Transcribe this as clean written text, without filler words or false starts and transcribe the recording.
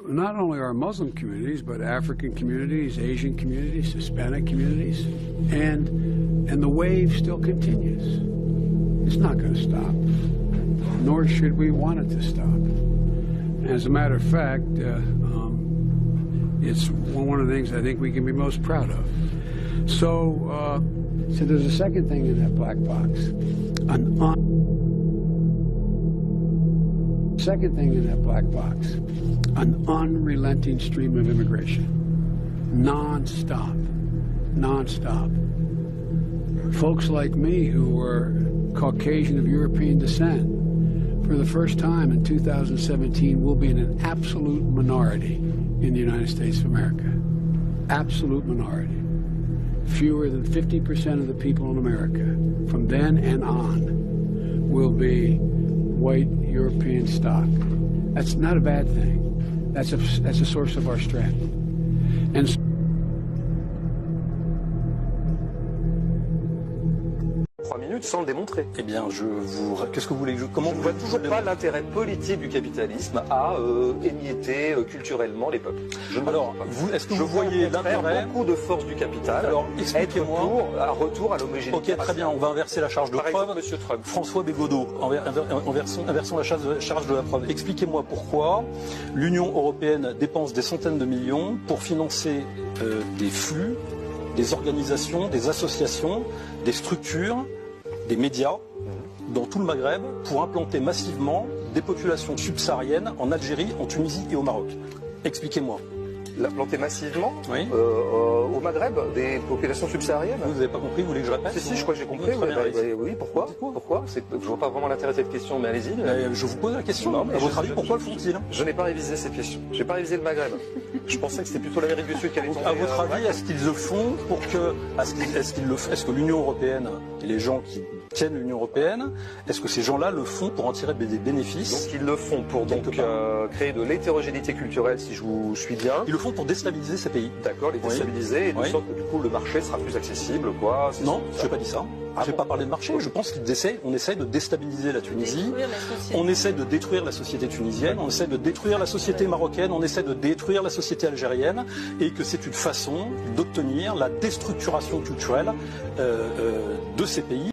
Not only our Muslim communities, but African communities, Asian communities, Hispanic communities, and the wave still continues. It's not going to stop, nor should we want it to stop. As a matter of fact, it's one of the things I think we can be most proud of. So there's a second thing in that black box. Second thing in that black box, an unrelenting stream of immigration, non-stop. Folks like me who were Caucasian of European descent, for the first time in 2017, will be in an absolute minority in the United States of America. Absolute minority. Fewer than 50% of the people in America, from then and on, will be white European stock. That's not a bad thing. That's a source of our strength. And so 3 minutes sans le démontrer. Eh bien, qu'est-ce que vous voulez que comment je ne vois toujours pas l'intérêt politique du capitalisme à émietter culturellement les peuples. Alors, est-ce que vous voyez l'intérêt beaucoup de force du capital? Alors, expliquez-moi. Un retour à l'homogénéité. Ok, très bien. On va inverser la charge de preuve. Par exemple, Monsieur Trump. François Bégodeau, inversons la charge de la preuve. Expliquez-moi pourquoi l'Union européenne dépense des centaines de millions pour financer des flux, des organisations, des associations, des structures, des médias dans tout le Maghreb pour implanter massivement des populations subsahariennes en Algérie, en Tunisie et au Maroc. Expliquez-moi. L'implanter massivement oui. Au Maghreb, des populations subsahariennes. Vous n'avez pas compris, vous voulez que je répète? Si, je crois que j'ai compris. Oui, pourquoi? Je ne vois pas vraiment l'intérêt de cette question, mais allez-y. Je vous pose la question. Non, à votre avis, pourquoi le font-ils? Je n'ai pas révisé cette question. Je n'ai pas révisé le Maghreb. Je pensais que c'était plutôt l'Amérique du Sud qui allait tomber. À votre avis, est-ce qu'ils le font pour que... Est-ce que l'Union européenne et les gens qui tiennent l'Union européenne, est-ce que ces gens-là le font pour en tirer des bénéfices? Donc ils le font pour créer de l'hétérogénéité culturelle, si je vous suis bien. Ils le font pour déstabiliser ces pays. D'accord, les déstabiliser, et de sorte que du coup le marché sera plus accessible, quoi. Non, je n'ai pas dit ça. Je n'ai pas parlé de marché. Je pense qu'on essaie de déstabiliser la Tunisie, on essaie de détruire la société tunisienne, on essaie de détruire la société marocaine, on essaie de détruire la société algérienne, et que c'est une façon d'obtenir la déstructuration culturelle de ces pays.